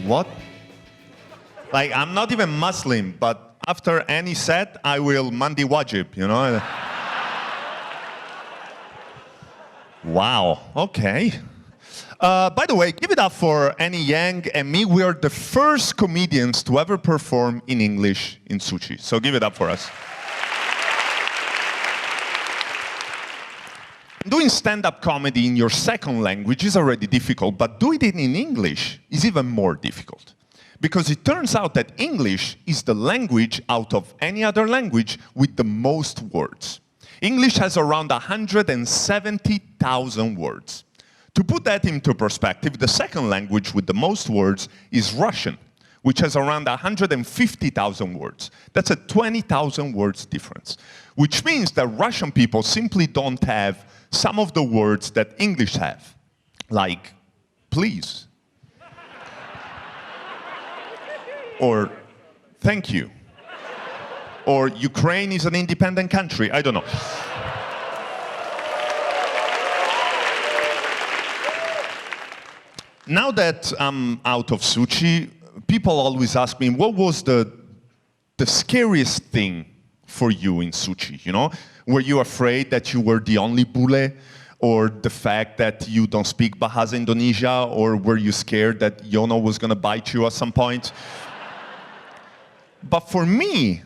What? Like, I'm not even Muslim, but after any set, I will mandi wajib, you know? Wow, okay. By the way, give it up for Annie Yang and me. We are the first comedians to ever perform in English in Sochi. So give it up for us. Doing stand-up comedy in your second language is already difficult, but doing it in English is even more difficult. Because it turns out that English is the language out of any other language with the most words. English has around 170,000 words. To put that into perspective, the second language with the most words is Russian, which has around 150,000 words. That's a 20,000 words difference, which means that Russian people simply don't have some of the words that English have, like please, or thank you, or Ukraine is an independent country, I don't know. Now that I'm out of Sochi, people always ask me, what was the scariest thing for you in Sochi, you know? Were you afraid that you were the only bule? Or the fact that you don't speak Bahasa Indonesia? Or were you scared that Yono was gonna bite you at some point? But for me,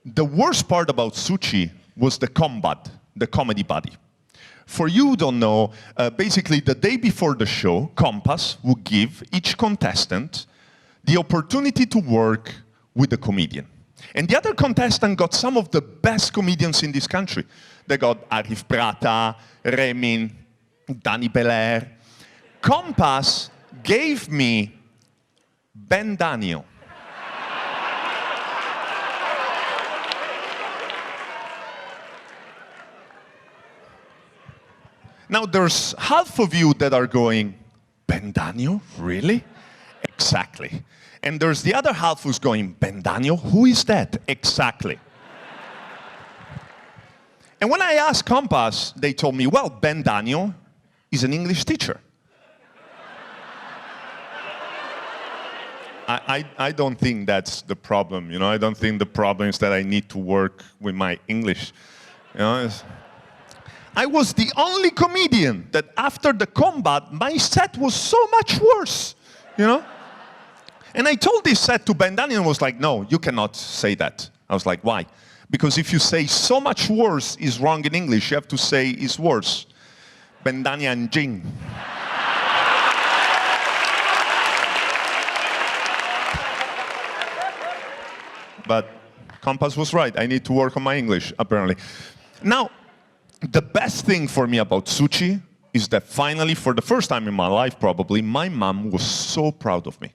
the worst part about Sochi was the combat, the comedy buddy. For you who don't know, basically the day before the show, Kompas would give each contestant the opportunity to work with a comedian. And the other contestant got some of the best comedians in this country. They got Arif Prata, Remin, Dani Belair. Kompas gave me Ben Dhanio. Now there's half of you that are going, Ben Dhanio, really? Exactly. And there's the other half who's going, Ben Dhanio, who is that? Exactly. And when I asked Kompas, they told me, well, Ben Dhanio is an English teacher. I don't think that's the problem, you know? I don't think the problem is that I need to work with my English, you know? I was the only comedian that after the combat, my set was so much worse, you know? And I told this set to Ben Dhanio and was like, no, you cannot say that. I was like, why? Because if you say so much worse is wrong in English, you have to say is worse. Ben Dhanio and Jing. But Kompas was right. I need to work on my English, apparently. Now, the best thing for me about Sochi is that finally, for the first time in my life probably, my mom was so proud of me.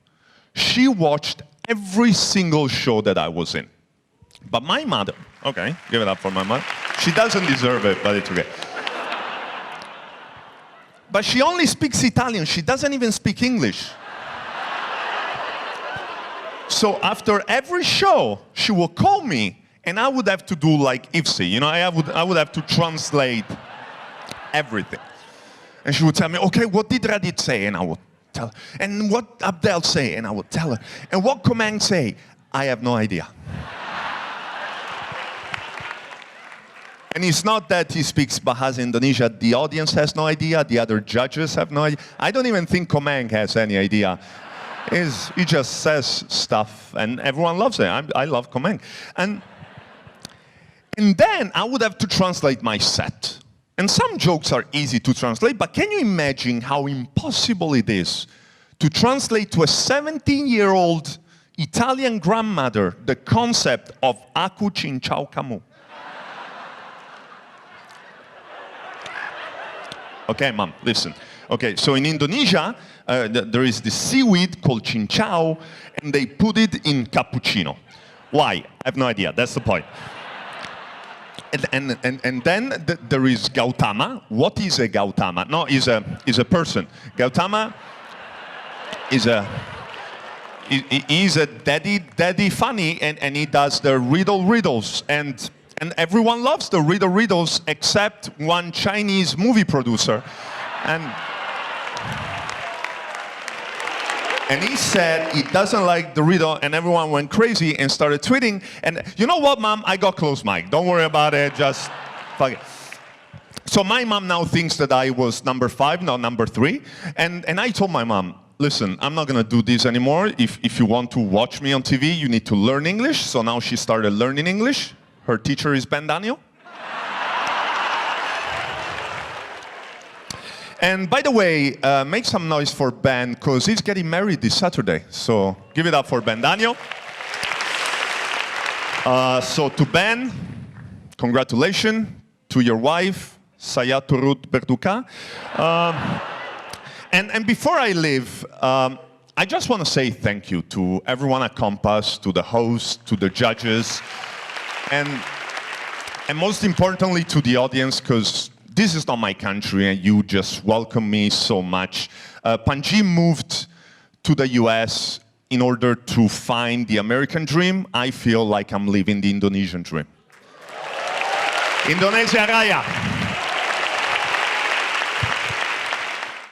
She watched every single show that I was in. But my mother, okay, give it up for my mother. She doesn't deserve it, but it's okay. But she only speaks Italian. She doesn't even speak English. So after every show, she will call me, and I would have to do like Ipsi, you know, I would have to translate everything. And she would tell me, okay, what did Radit say? And I would tell her. And what Abdel say? And I would tell her. And what Komang say? I have no idea. And it's not that he speaks Bahasa Indonesia, the audience has no idea, the other judges have no idea. I don't even think Komang has any idea. He just says stuff, and everyone loves it. I love Komang. And then I would have to translate my set. And some jokes are easy to translate, but can you imagine how impossible it is to translate to a 17-year-old Italian grandmother the concept of Aku Cincau Kamu? Okay, Mom, listen. Okay, so in Indonesia, there is this seaweed called cincau, and they put it in cappuccino. Why? I have no idea. That's the point. And then there is Gautama. What is a Gautama? No, is a person. Gautama is a daddy funny, and he does the riddles, and everyone loves the riddles except one Chinese movie producer, and And he said he doesn't like Dorito, and everyone went crazy and started tweeting. And you know what, Mom? I got close mic. Don't worry about it. Just fuck it. So my mom now thinks that I was number 5, not number 3. And I told my mom, listen, I'm not going to do this anymore. If you want to watch me on TV, you need to learn English. So now she started learning English. Her teacher is Ben Dhanio. And by the way, make some noise for Ben, because he's getting married this Saturday. So give it up for Ben Dhanio. So to Ben, congratulations. To your wife, Saya Turut Berduka. And before I leave, I just want to say thank you to everyone at Kompas, to the host, to the judges, and most importantly to the audience, because this is not my country, and you just welcome me so much. Panji moved to the US in order to find the American dream. I feel like I'm living the Indonesian dream. Indonesia Raya.